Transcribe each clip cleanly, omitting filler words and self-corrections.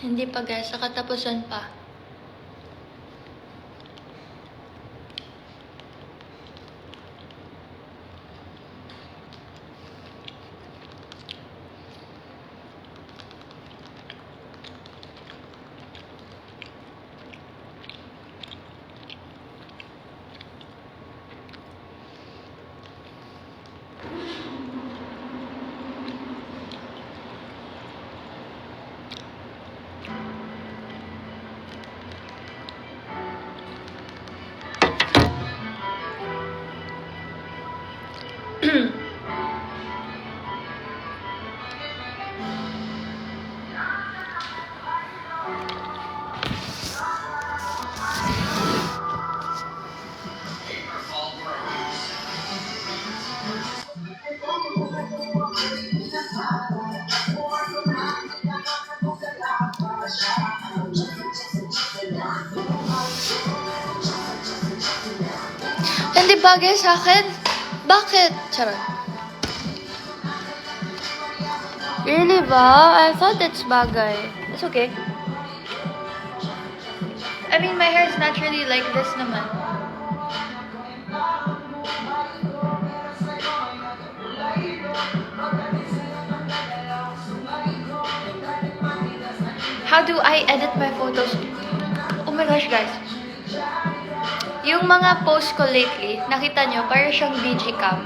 Hindi pa guys, sa katapusan pa. Hindi bagay sa akin? Bakit? Charot. Really ba? I thought it's bagay. It's okay. I mean, my hair is naturally like this naman. How do I edit my photos? Oh my gosh, guys. Yung mga post ko lately, nakita nyo, parang siyang Digicam.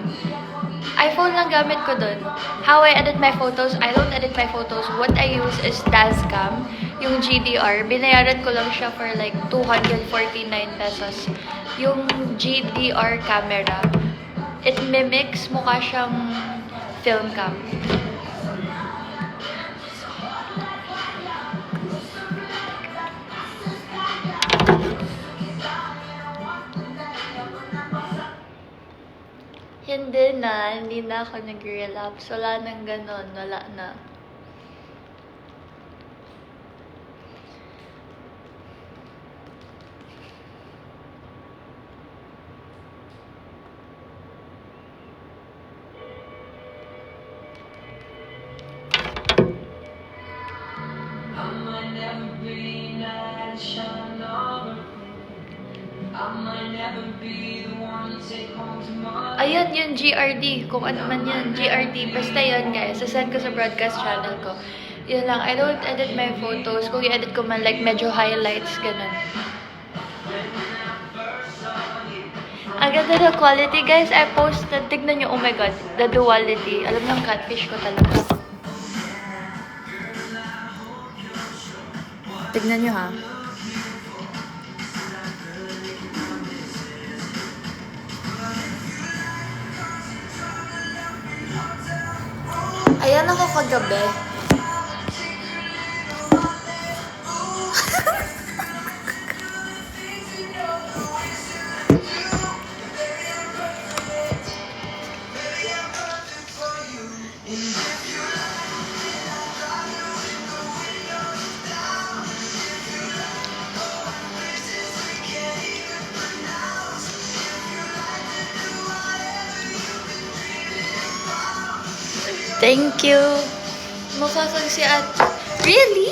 iPhone lang gamit ko dun. How I edit my photos, I don't edit my photos. What I use is Tascam, yung GDR. Binayaran ko lang siya for like 249 pesos. Yung GDR camera, it mimics, mukha siyang film cam. Hindi na ako nag-relapse. Wala nang ganon, wala na. Ayun, yung GRD. Kung ano man yun, GRD. Basta yun, guys. Sasend ko sa broadcast channel ko. Yun lang. I don't edit my photos. Kung i-edit ko man, like, medyo highlights, ganun. Ang ganda ng quality, guys. I posted. Tignan nyo, oh my god. The duality. Alam ng catfish ko talaga. Tignan nyo, ha. Ayan ako kagabi. Thank you. Mukha kang si Really?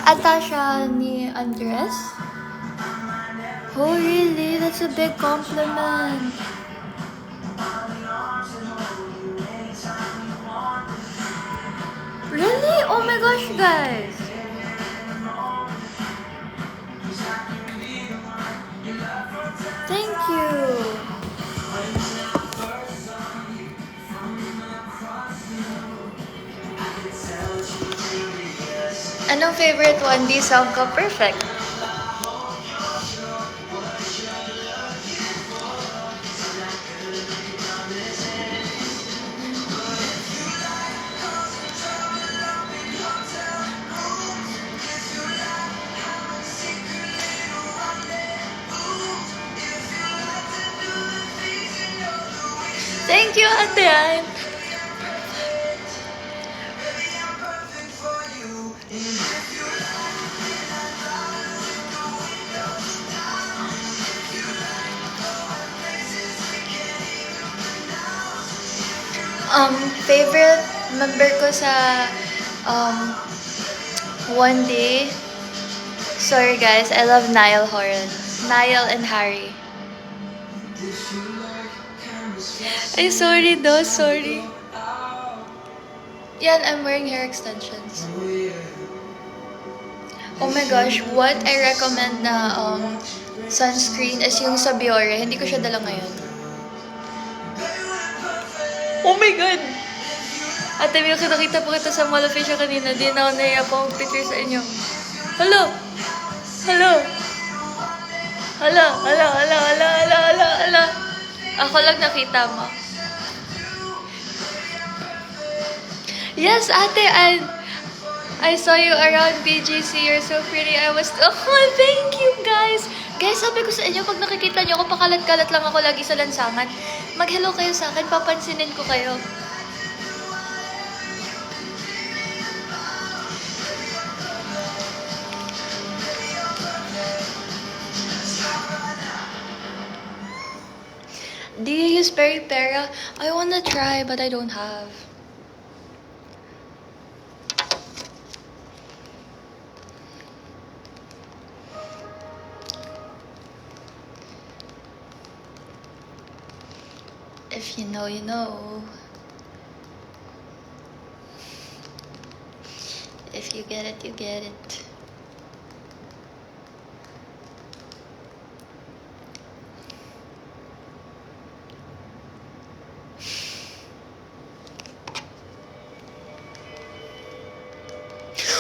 Atasha ni Andres? Oh, really? That's a big compliment. Really? Oh my gosh, guys. Thank you. Anong favorite one? Di song ko? Perfect. Thank you, Ate Ann. Favorite member ko sa One Day. Sorry guys, I love Niall Horan. Niall and Harry. Ay, sorry do, sorry. Yan, I'm wearing hair extensions. Oh my gosh, what I recommend na sunscreen is yung sa Biore. Hindi ko siya dala ngayon. Oh my God! Ate Mio, nakita po kita sa Mall of Asia kanina. Di na ako naiya po ang picture sa inyo. Hello! Hello! Hello! Hello! Hello! Hello! Hello! Hello! Hello! Ako lang nakita mo. Yes, ate, and I saw you around BGC. You're so pretty. I was... Oh, thank you, guys! Guys, sabi ko sa inyo, pag nakikita nyo ako, pakalat-kalat lang ako lagi sa lansangan. Mag-hello kayo sa akin, papansinin ko kayo. Do you use Peripera? I wanna try, but I don't have. If you know, you know. If you get it, you get it.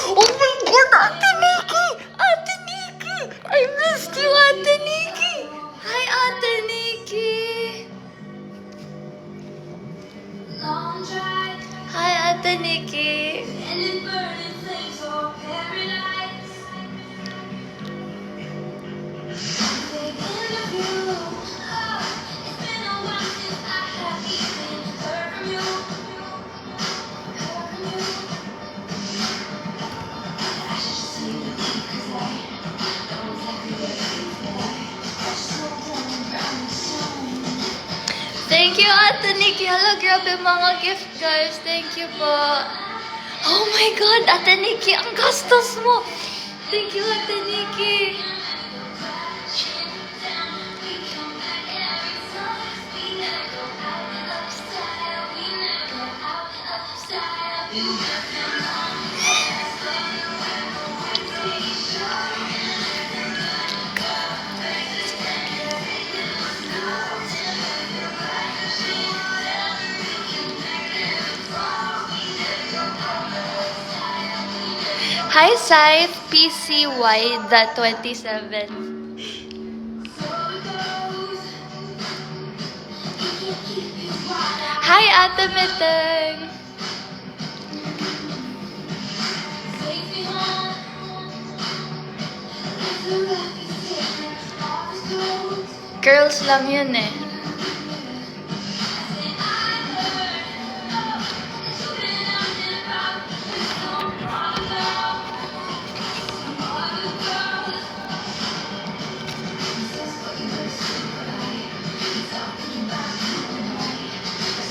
Oh my God, Ate Nikki! Ate Nikki! I missed you, Ate Nikki! Hi, Ate Nikki! Hi, Ate Nikki! Thank you, Ate Nikki. Hala, grabe mga gift, guys. Thank you po. Oh my God, Ate Nikki, ang gastos mo. Thank you, Ate Nikki. Hi, Scythe PCY.27. Hi, Ate Miteng. Girls lang yun eh.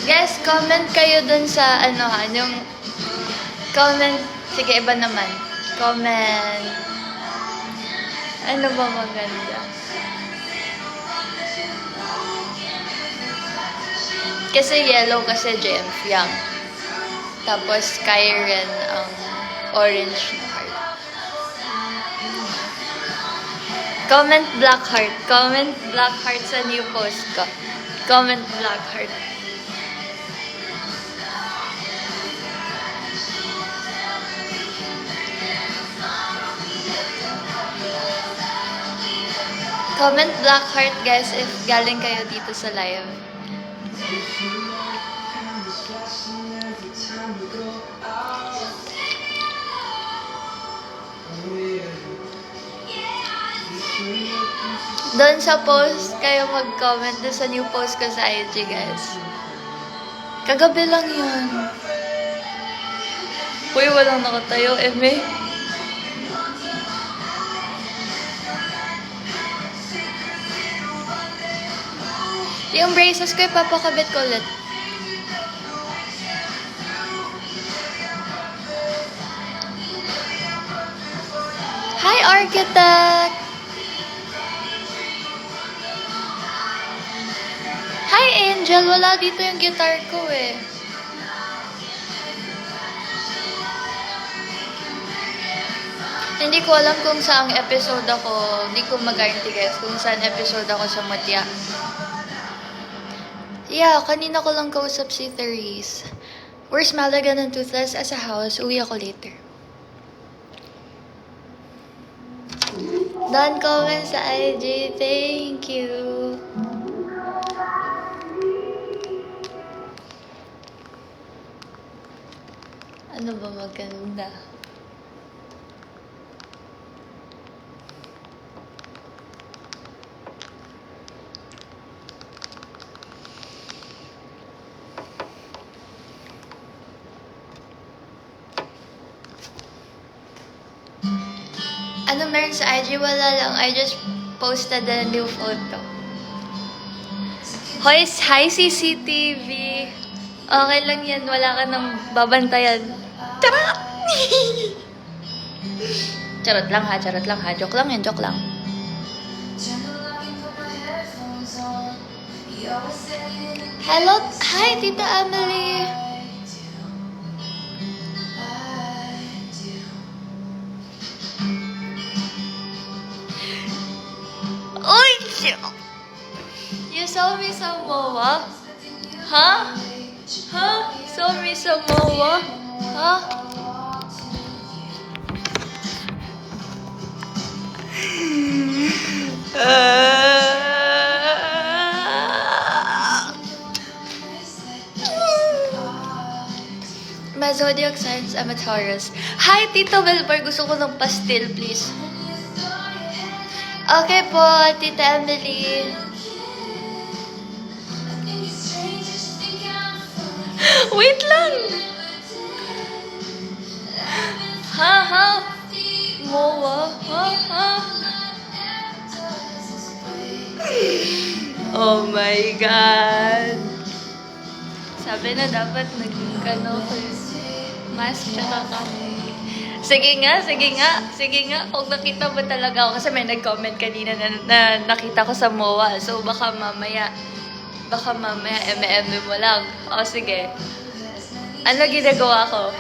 Guys, comment kayo dun sa ano ha, yung comment, sige iba naman. Comment. Ano ba maganda? Kasi yellow kasi JM Young. Tapos Kyren ang orange na heart. Comment black heart. Comment black heart sa new post ko. Comment black heart. Comment black heart guys if galing kayo dito sa live. Doon sa post kayo mag-comment doon sa new post ko sa IG guys. Kagabi lang yun. Uy, walang nakatayo, Eme. Yung braces ko, ipapakabit ko ulit. Hi, Architect! Hi, Angel! Wala dito yung guitar ko eh. Hindi ko alam kung saang episode ako. Hindi ko mag-guarantee guys kung saan episode ako sa Mutya. Yeah, kanina ko lang kausap si Therese. Where's Malaga ng Toothless? As a house, uwi ako later. Don comment sa IG. Thank you. Ano ba maganda? Ano meron sa IG? Wala lang. I just posted a new photo. Hoy, hi CCTV. Okay lang yan. Wala ka nang babantayan. Tara! Charot lang ha, charot lang ha. Joke lang yan, joke lang. Hello! Hi, Tita Emily! Uy! You saw me sa MOA? Ha? Ha? Saw me sa MOA? Ha? My zodiac signs, I'm a Taurus. Hi, Tito Belbar. Gusto ko ng pastel, please. Okay po, Tita Emily. Wait lang! Ha? Ha? MOA? Ha? Ha? Oh my God! Sabi na dapat nag-ano mask tsaka kami. Sige nga, sige nga, sige nga. Kung nakita mo talaga ako, kasi may nag-comment kanina na nakita ko sa MOA. So baka mamaya eme-eme mo lang. O sige. Ano ginagawa ko?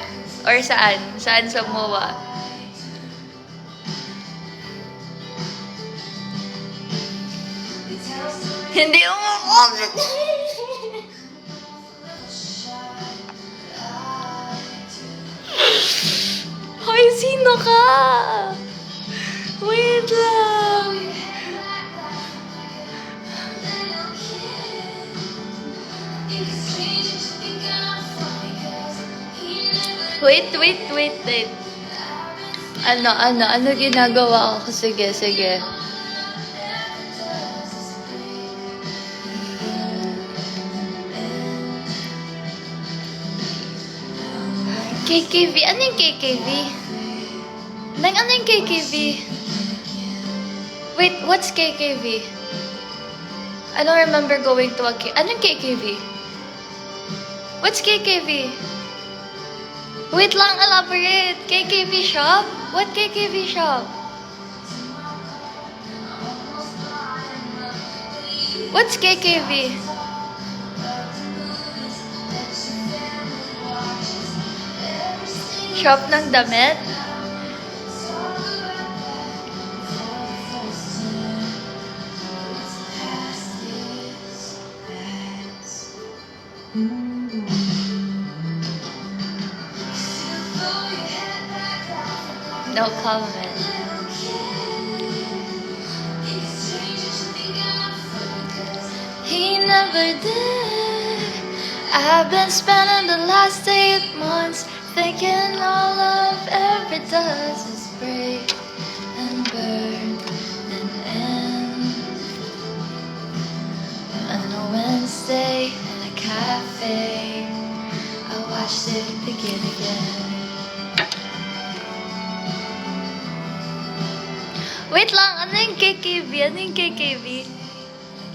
Or saan? Saan sa MOA? Hindi umu-comment. Hoy, sino ka? Wait lang. Wait. Ano ginagawa ko? Sige. KKV? Ano yung KKV? Nang ano yung KKV? Wait, what's KKV? I don't remember going to a Anong KKV? What's KKV? Wait lang, elaborate. KKV shop? What KKV shop? What's KKV? Shop ng damit? No comment. He never did. I've been spending the last 8 months thinking all love ever does is break and burn and end. On a Wednesday, and I cafe. I watched it begin again. Wait lang, ano yung KKV? Ano yung KKV?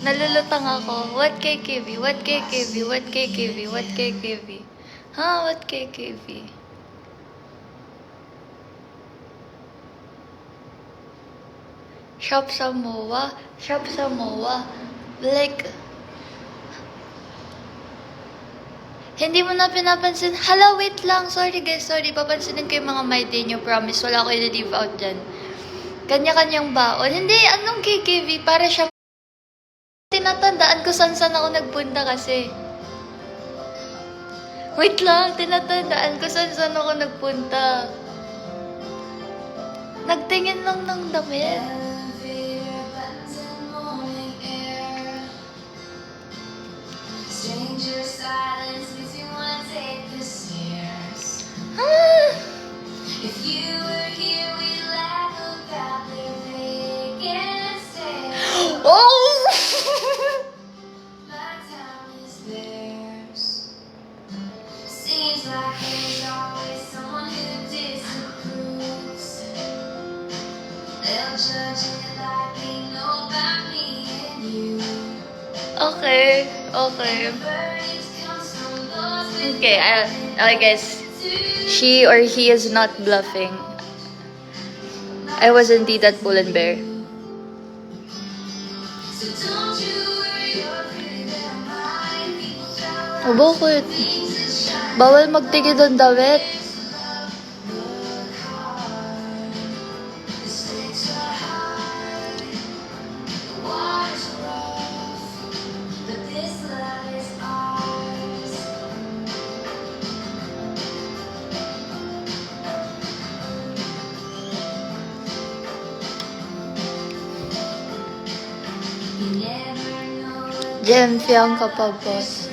Nalulutang ako. What KKV? What KKV? What KKV? What KKV? Huh? What KKV? Shop sa MOA? Shop sa MOA? Like, hindi mo na pinapansin. Hala, wait lang. Sorry guys, sorry. Papansinin ko yung mga my day nyo. Promise, wala ko i-leave out dyan. Kanya-kanyang baon. Hindi, anong KKV? Para siya... Tinatandaan ko saan ako nagpunta kasi. Wait lang, tinatandaan ko saan ako nagpunta. Nagtingin lang ng damit. Ah! If you were here, we'd laugh about the vacant stairs. Oh! My time is theirs. Seems like there's always someone who disapproves. They'll judge it like they know about me and you. Okay, okay. Birds come from those with Okay, I guess she or he is not bluffing. I was indeed at Pull and Bear. So don't you worry or fear that my people Oh, bakit? things that shine. Bawal magtingin doon dawet. The stakes are high, the water's rough, but this love is ours. You never know what Jem Fiang ka pa, boss.